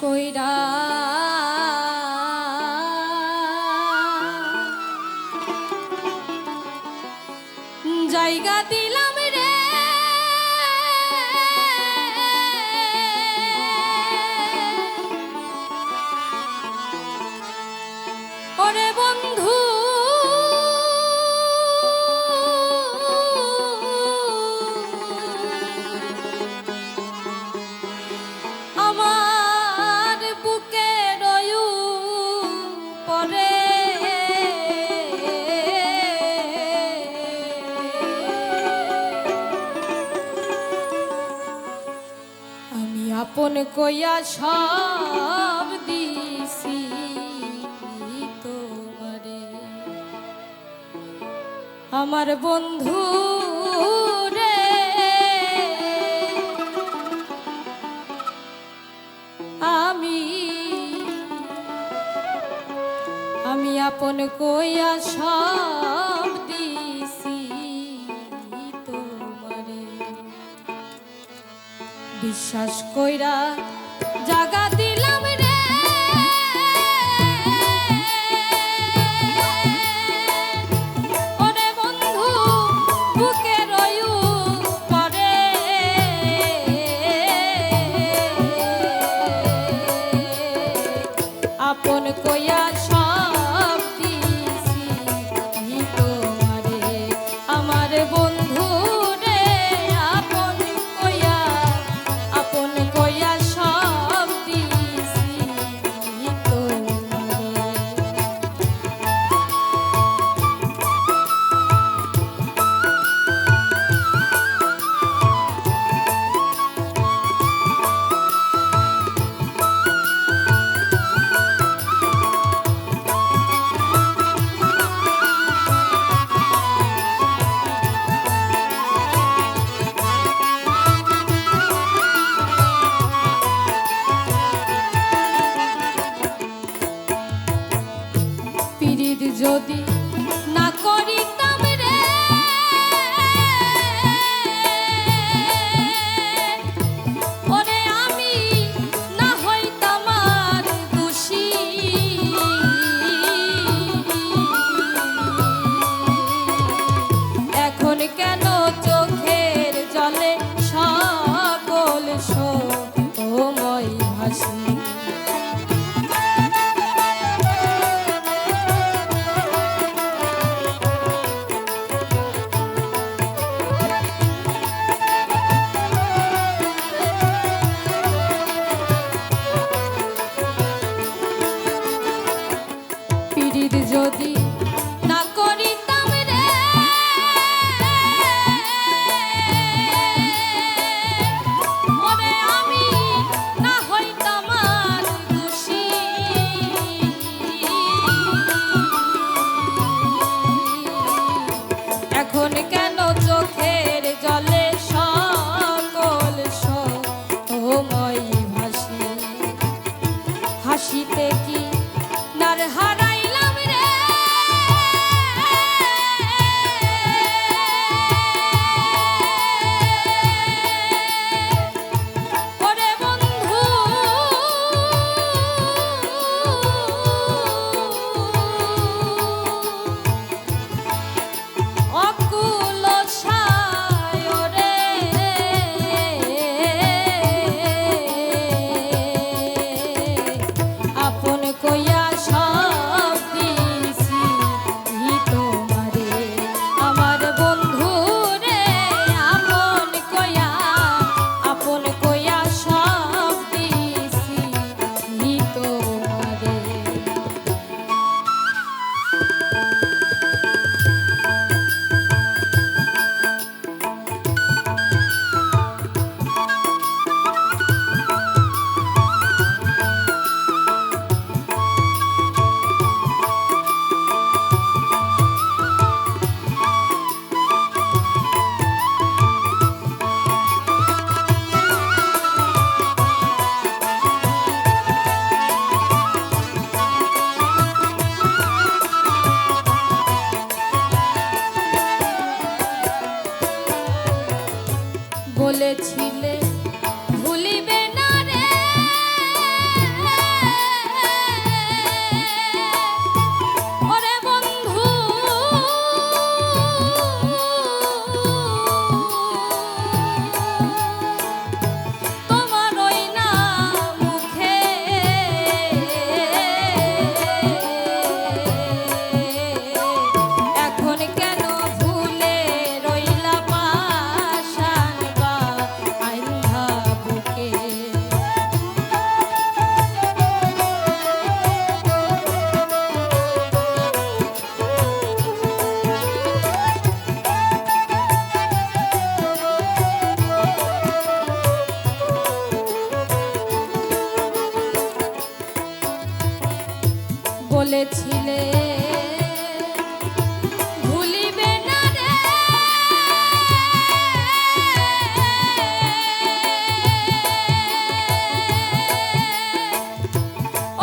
কইরা জায়গা দিলাম রে ওরে বন্ধু আমার বুকে রয়ু পরে আমি আপন কইয়া সব দিছি তোমারে আমার বন্ধু রে আমি আপন কইয়া সব দিছি তোমারে বিশ্বাস কইরা জাগা দিলাম রে ওরে বন্ধু বুকে রয়ু পরে আপন কইয়া সব দিছি তোমারে আমার বন্ধু রে আপন কইয়া সব দিছি তোমারে পীড়িত যদি না করিতাম রে ওরে আমি না হইতাম আর দোষী এখন কেন চোখের জলে সকল সময় ভাসি যদি না করিতাম রে ওরে আমি না হইতাম আর দোষী এখন কেন চোখের জলে সকল সময় ভাসি হাসিতে কি নার হারাইলাম রে ওরে বন্ধু অকুল সায় রে আপন কইয়া সব বলেছিলে ভুলিবে না রে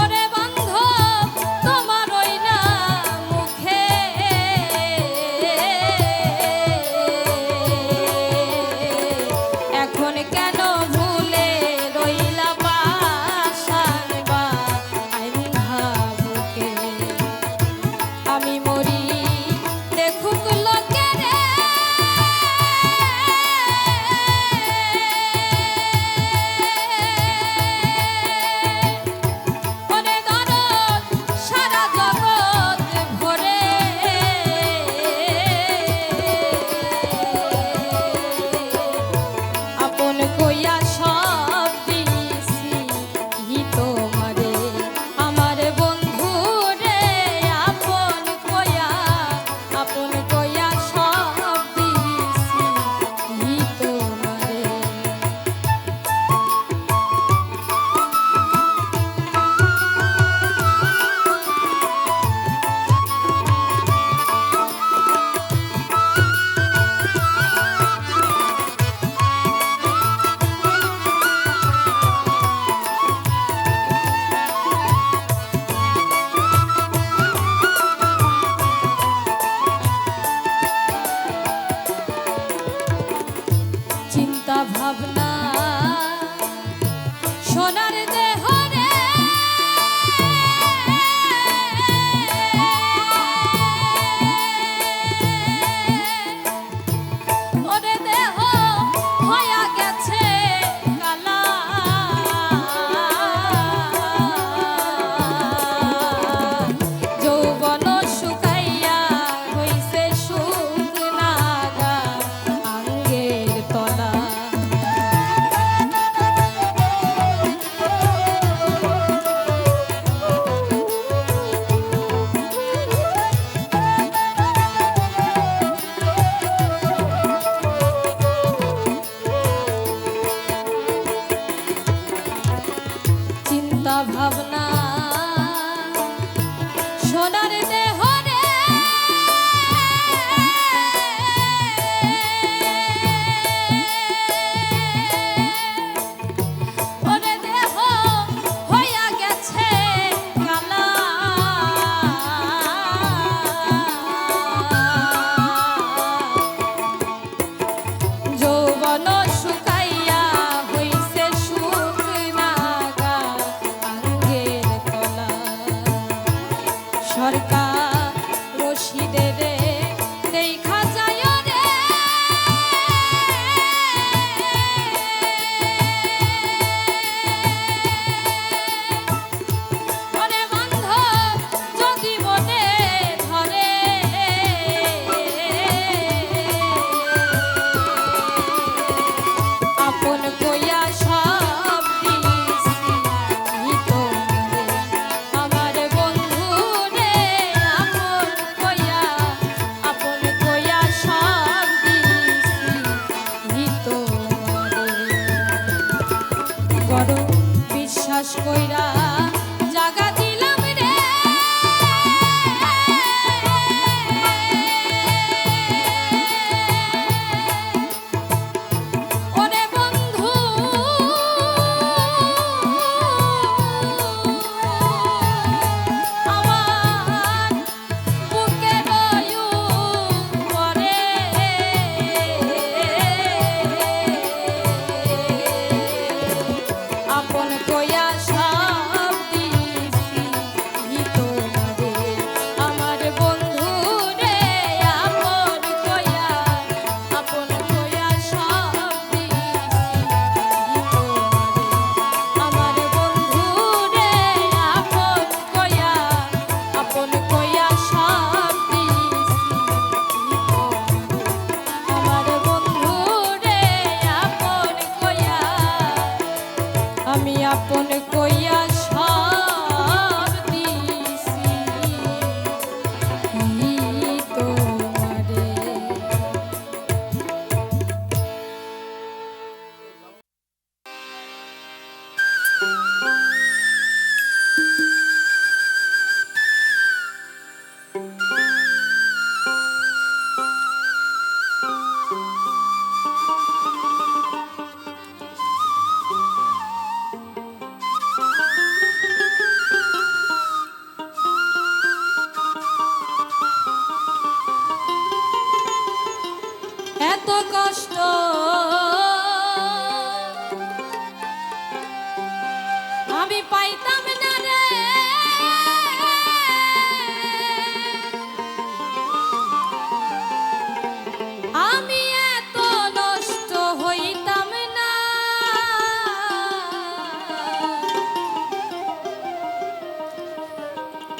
ওরে বান্ধব তোমার ওই না মুখে এখন কেন ভুলে রইলা পাশান বা বুকে আমি মরি দেখুক লোকে রে ওরে দরদ সারা জগৎ ভরে আপন কইয়া সব দিছি তোমারে আমার বন্ধু রে আপন কইয়া সব দিছি তোমারে চিন্তা ভাবনা সোনার দেহ রে ওরে দেহ হইয়া গেছে কালা যৌবন শুকাইয়া হইছে শুকনা গা আঙ্গের তলা চিন্তা ভাবনা সোনার দেহ রে ওরে দেহ হইয়া গেছে কালা যৌবন শুকাইয়া হইছে শুকনা গা আঙ্গের তলা সরকার রশিদের দেখা যায় রে ওরে বান্ধব যদি মনে ধরে আপন কইয়া সব দিছি তোমারে আমার বন্ধু রে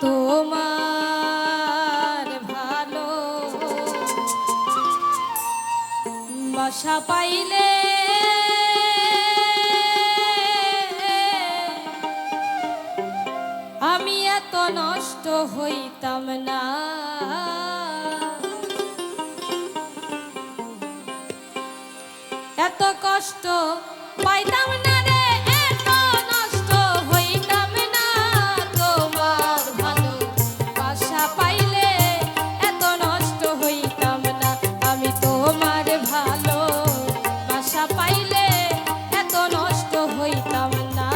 তোমার ভালো বাসা পাইলে আমি এত নষ্ট হইতাম না। এত কষ্ট পাইতাম না রে, এত নষ্ট হইতাম না। তোমার ভালো বাসা পাইলে এত নষ্ট হইতাম না। আমি তোমার ভালো বাসা পাইলে এত নষ্ট হইতাম না।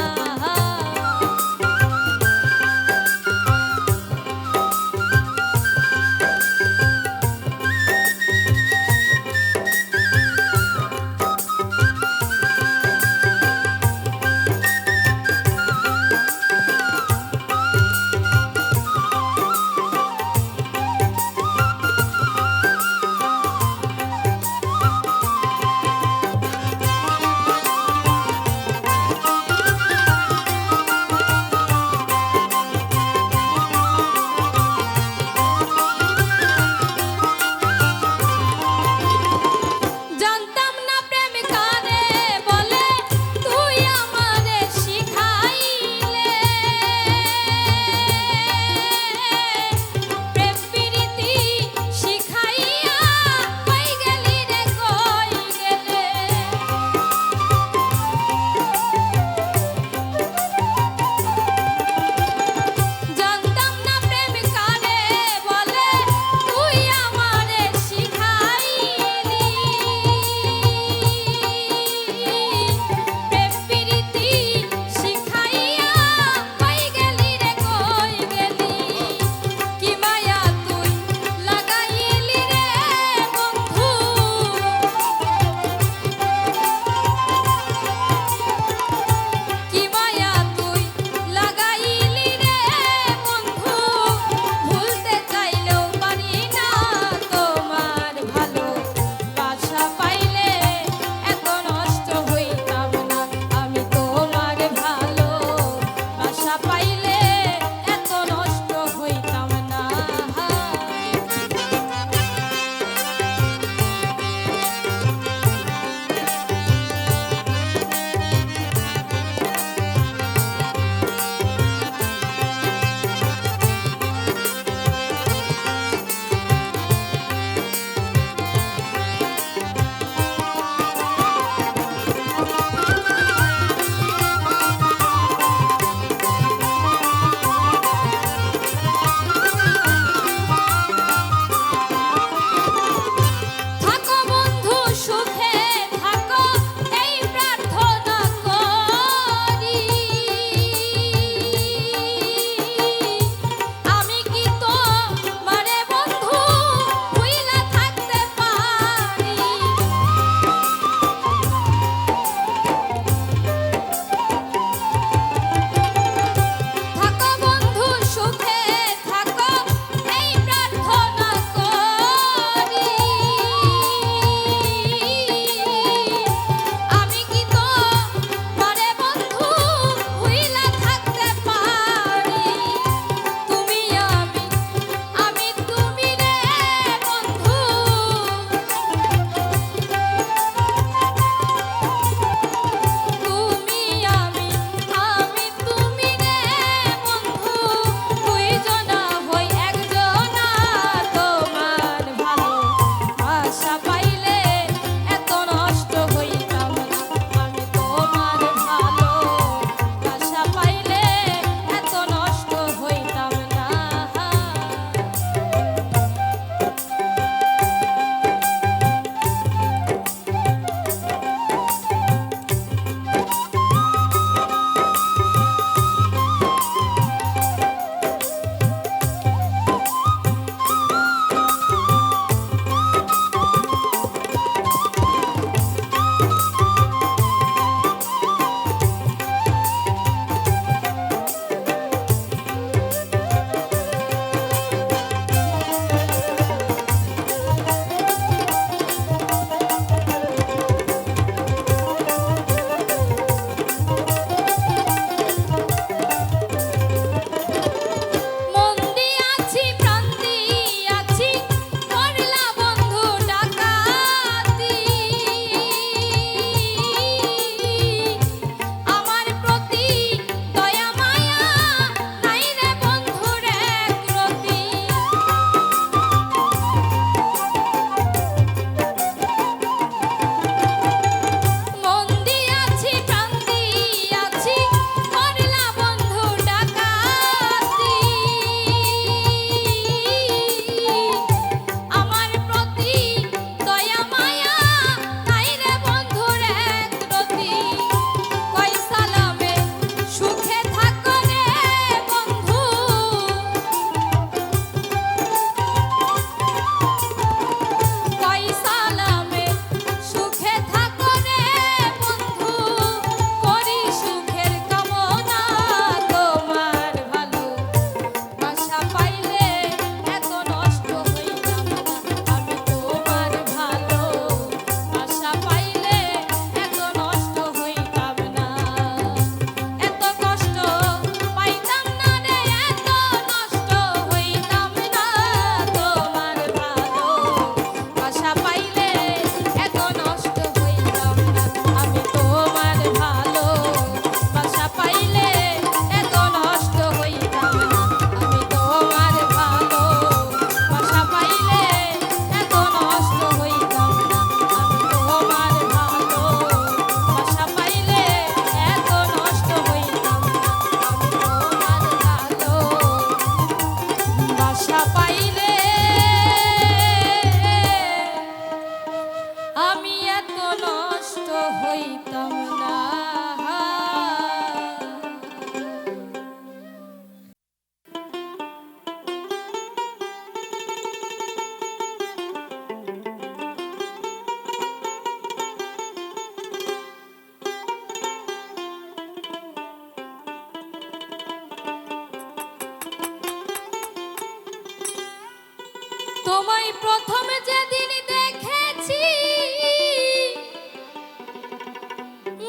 তোমায় প্রথম যেদিন দেখেছি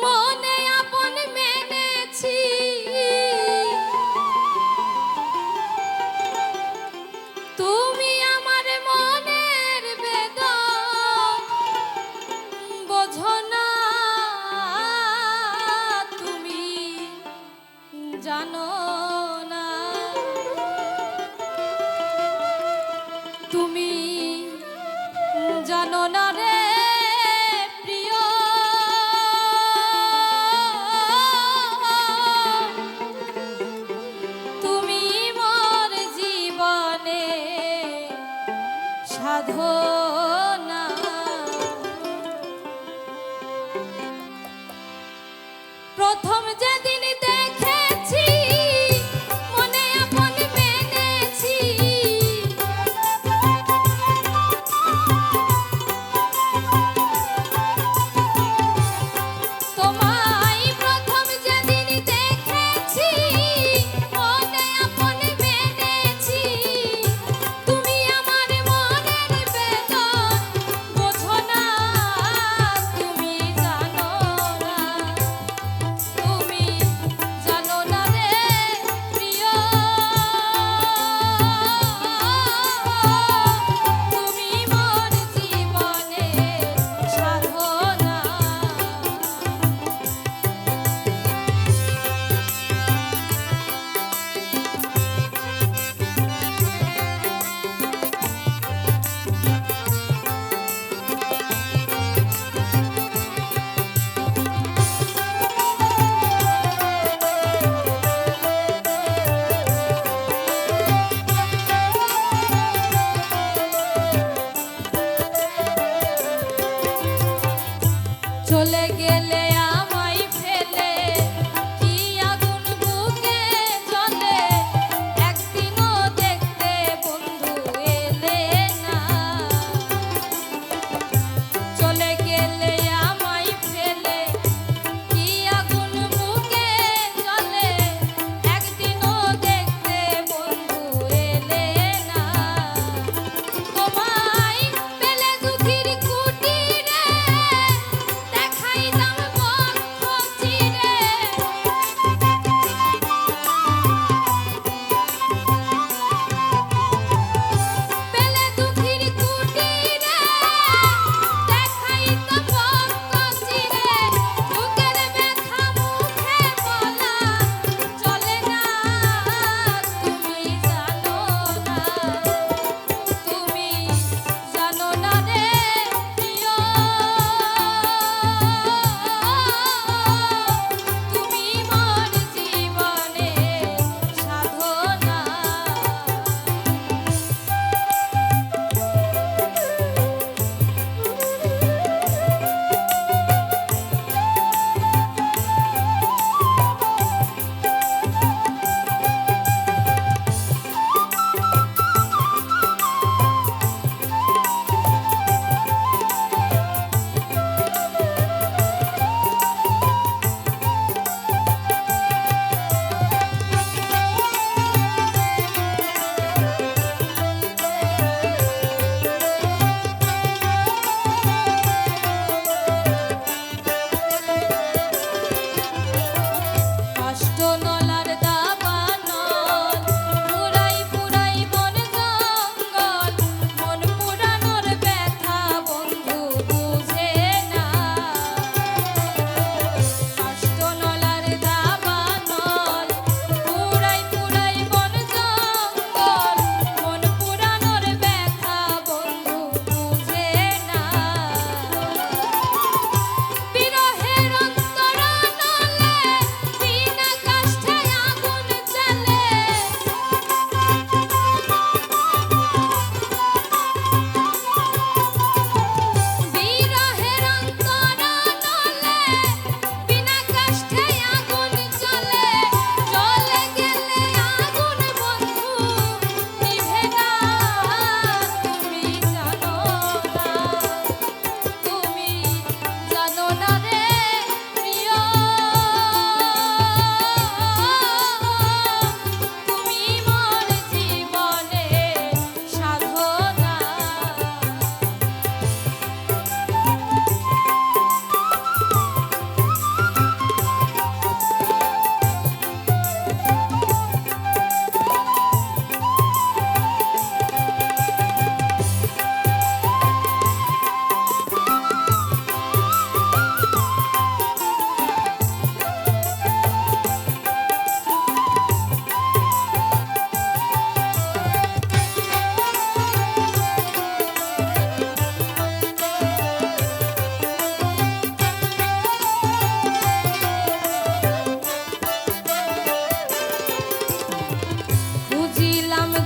মনে আপন মেনেছি, তুমি আমার মনের বেদন বোঝো না, তুমি জানো না, তুমি জানো না রে প্রিয়, তুমি মোর জীবনে সাধনা। প্রথম যেদিন দেখেছি মনে আপন মেনেছি, তোমায় প্রথম যেদিন দেখেছি মনে আপন মেনেছি, তুমি আমার মনের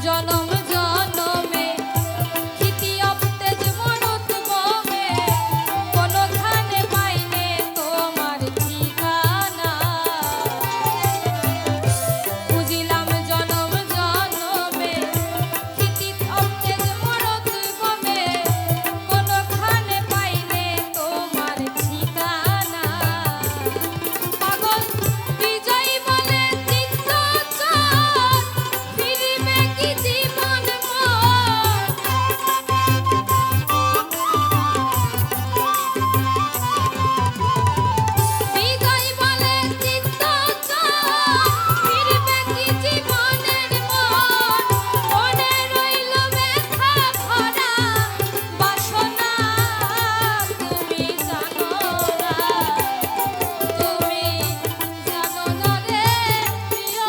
জনম জনমে খিতি অবতেজ মরুত বমে কোনখানে পাইনে তোমার ঠিকানা বুঝিলাম জনম জনমে খিতি অবতেজ মরুত বমে কোনখানে পাইনে তোমার ঠিকানা পাগল বিজয় বলে চিত্ত চোর ফিরিবে কি জীবন বিজয় বলে চিত্ত চোর ফিরিবে কি জীবনের মনে রইল ব্যথা ভরা বাসনা তুমি জানো না তুমি জানো না রে প্রিয়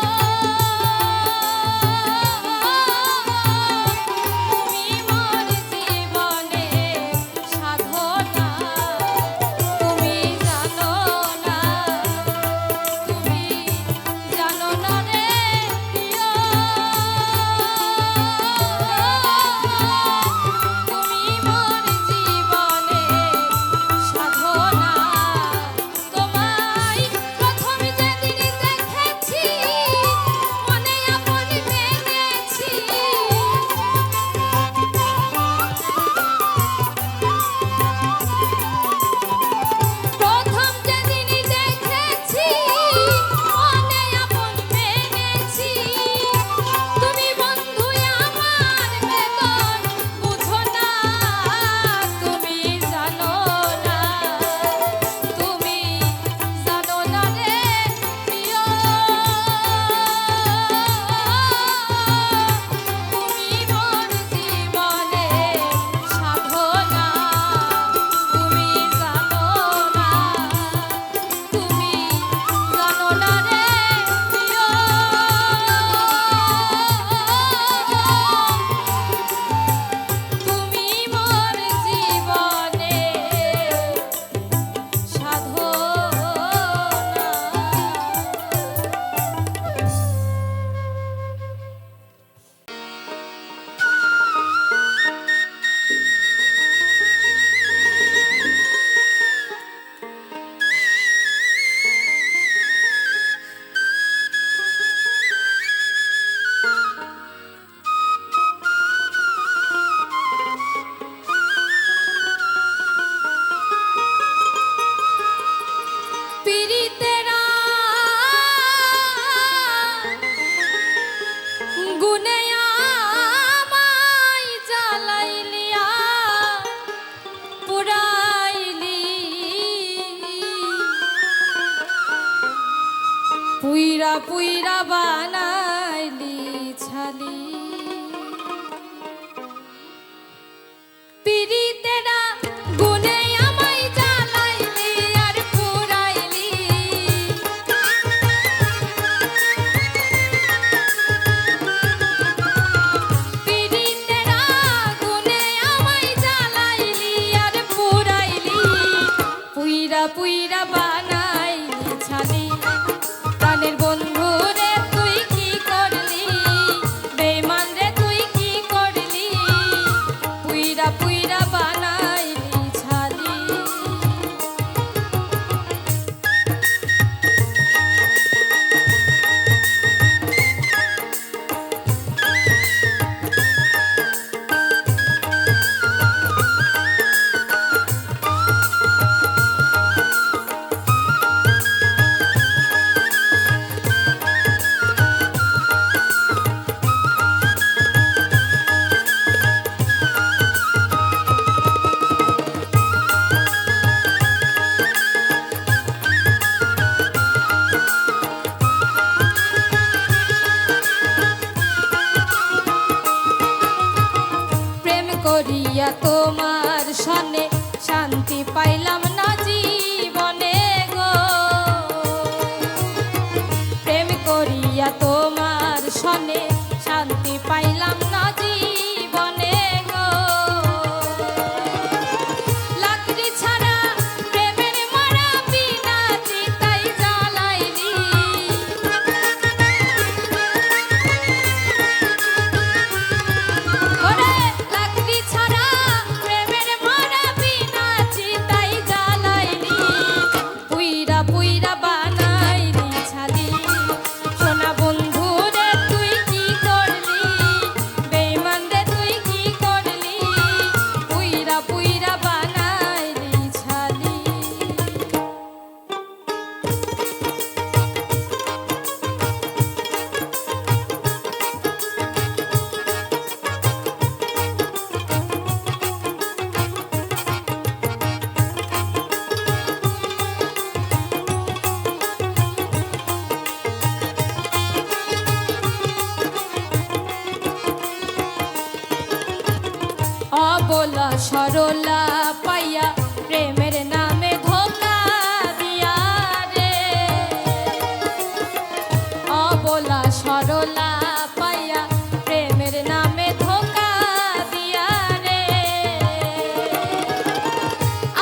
তুমি মোর জীবনে সাধনা তুমি জানো না তুমি জানো না রে প্রিয় তুমি মোর জীবনে সাধনা তোমায় প্রথম যেদিন দেখেছি মনে আপন মেনেছি প্রথম যেদিন দেখেছি মনে আপন মেনেছি তুমি বন্ধু আমার বেদন বুঝো না তুমি জানো না তুমি জানো না রে প্রিয় তুমি মোর জীবনে সাধনা তুমি জানো না তুমি জানো না রে প্রিয় তুমি মোর জীবনে সাধনা পীড়িতেরা গুনে আমায় জ্বালাইলিয়া পুরাইলি পুইরা পুইরা বানাইলি ছালি পীড়িতেরা গুনে আমায় জ্বালাইলি আর পুরাইলি পীড়িতেরা গুনে আমায় জ্বালাইলি আর পুরাইলি পুইরা পুইরা বানাইলি ছালি প্রাণের বন্ধু রে তুই কি করলি বেঈমান রে তুই কি করলি পুইরা পুইরা বানাইলি ছালি করিয়া তোমার সনে শান্তি পাইলাম না জীবনে গো প্রেম করিয়া তোমার সনে শান্তি পাইলাম না জীবনে গো লাকড়ি ছাড়া প্রেমের মারা বিনা চিতাই জ্বালাইলি অবলা সরলা পাইয়া প্রেমের নামে ধোকা দিয়া রে, অবলা সরলা পাইয়া প্রেমের নামে ধোকা দিয়া রে।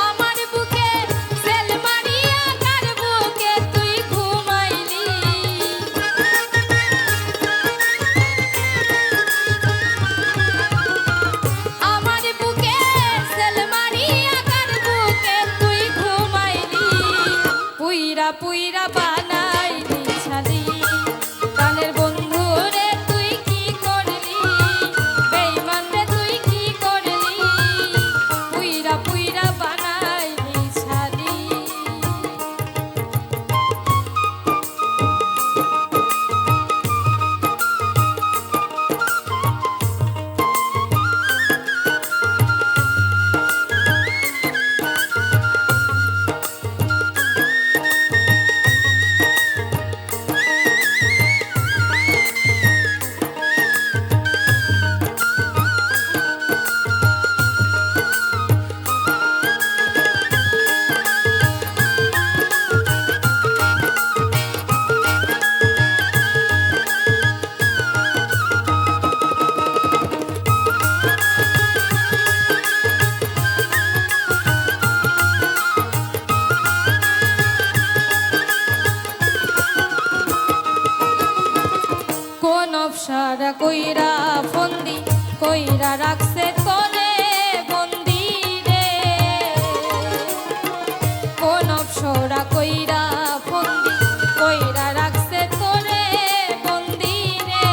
আমার বুকে সেল মারিয়া কার বুকে তুই ঘুমাইলি, আমার বুকে সেল মারিয়া কার বুকে তুই ঘুমাইলি, পুইরা পুইরা বানাইলি ছালি প্রাণের বন্ধু রে তুই কি করলি, বেঈমান রে তুই কি করলি, পুইরা পুইরা বানাইলি ছালি। কোন অপসারা কইরা ফন্দি কইরা রাখছে তোরে বন্দি রে, কোন অপসরা কইরা ফন্দি কইরা রাখছে তোরে বন্দি রে।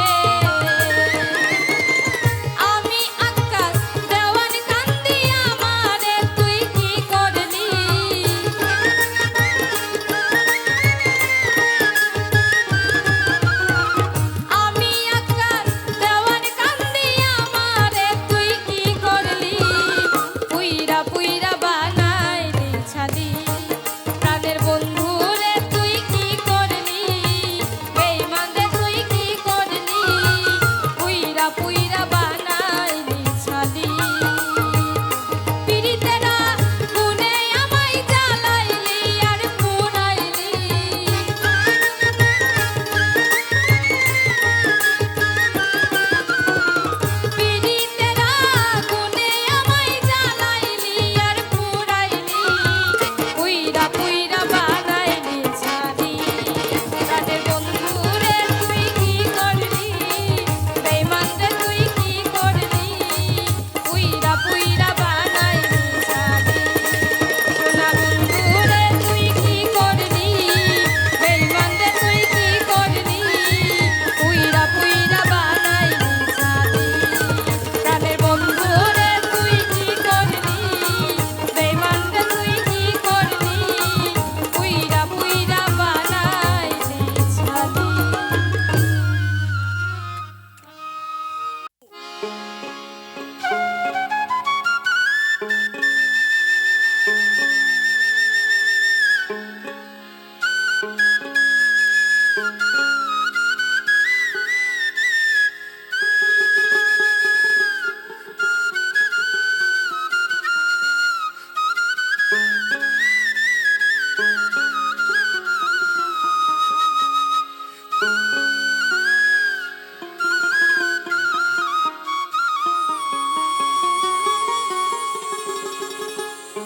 আমি আকাশ দেওয়ান কান্দি আমারে তুই কি করলি, আমি আকাশ দেওয়ান কান্দি আমারে তুই কি করলি, পুইরা পুইরা বানাইলি ছালি প্রাণের বন্ধু রে তুই কি করলি, বেঈমান রে তুই কি করলি, পুইরা পুইরা বানাইলি ছালি। পিরিতেরা গুনে আমায় জ্বালাইলি আর পুরাইলি, পিরিতেরা গুনে আমায় জ্বালাইলি আর পুরাইলি, পুইরা পুইরা বানাইলি ছালি প্রাণের বন্ধু রে তুই কি করলি, বেঈমান রে তুই কি করলি, পুইরা পুইরা বানাইলি ছালি। সোনা বন্ধু রে তুই কি করলি, বেঈমান রে তুই কি করলি, পুইরা পুইরা বানাইলি ছালি প্রাণের বন্ধু রে তুই কি করলি, বেঈমান রে তুই কি করলি, পুইরা পুইরা বানাইলি ছালি।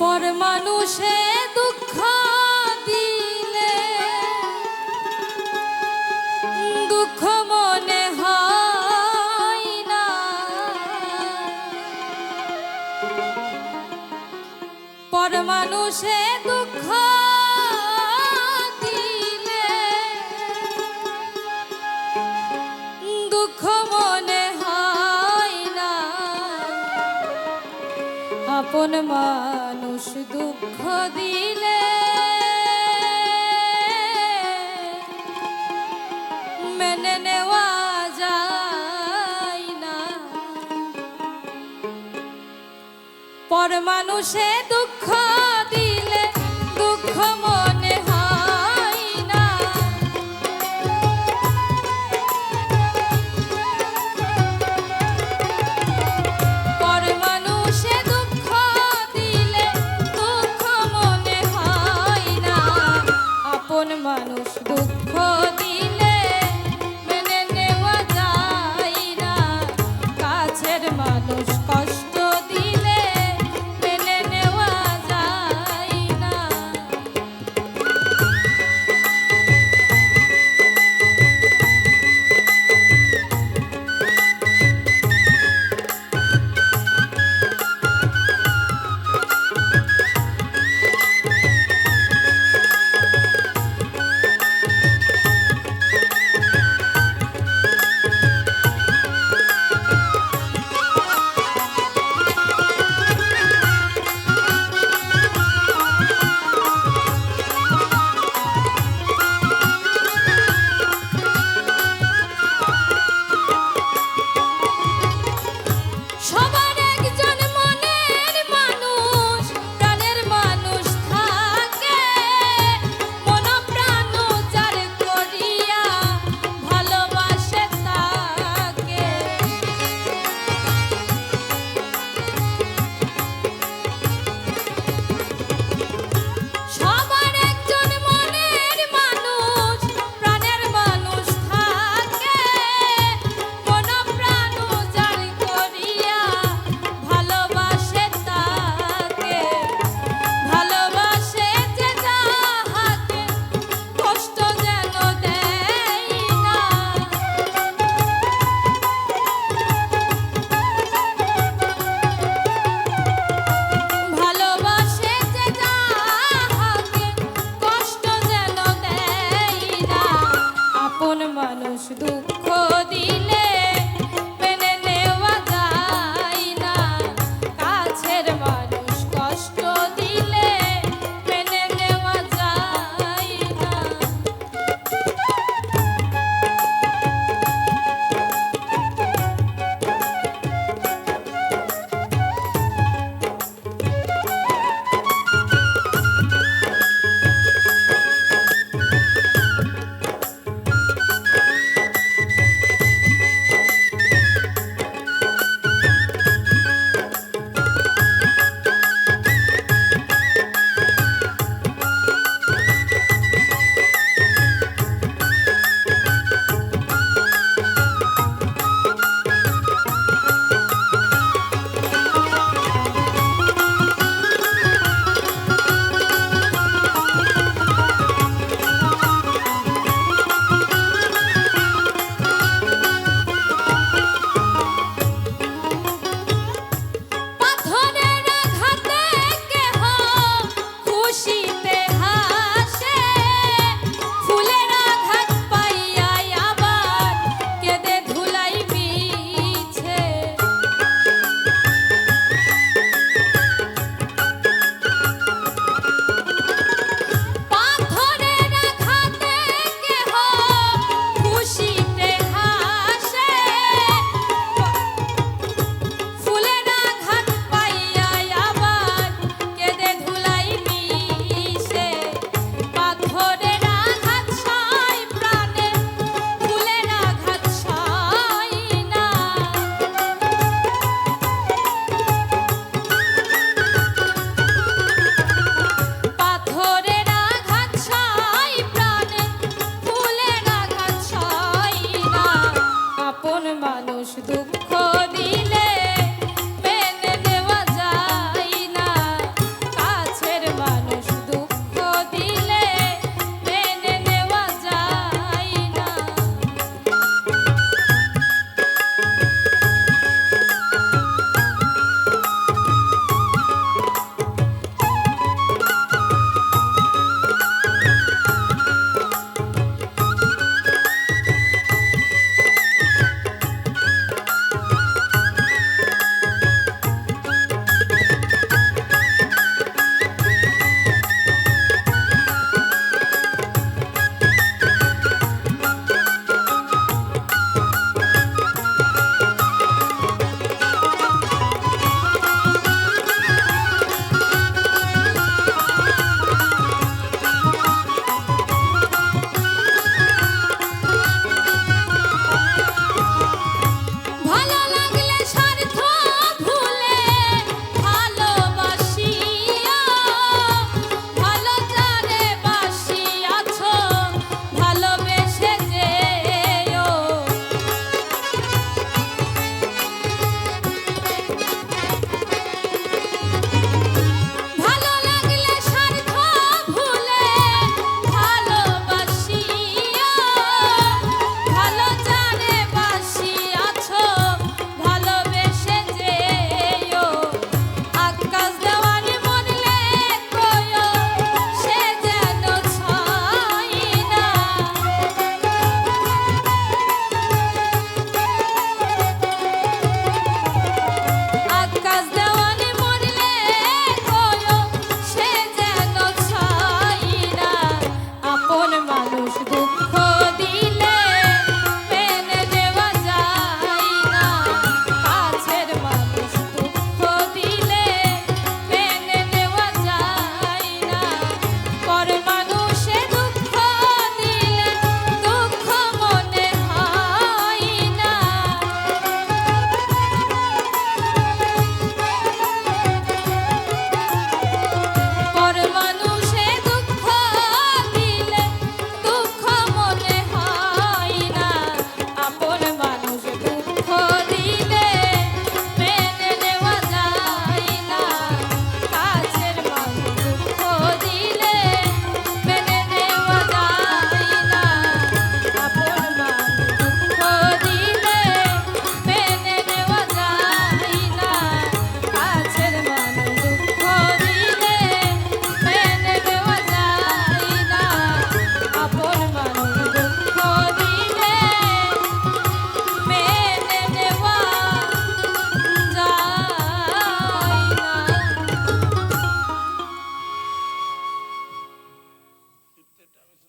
পর মানুষে দুঃখ দিলে দুঃখ মনে হয় না, পর মানুষে দুঃখ দিলে দুঃখ মনে হয় না, আপন মানুষ দুঃখ দিলে মেনে নেওয়া যায় না, পর মানুষে দুঃখ দিলে দুঃখ মনে হয় না, পর মানুষে মানুষ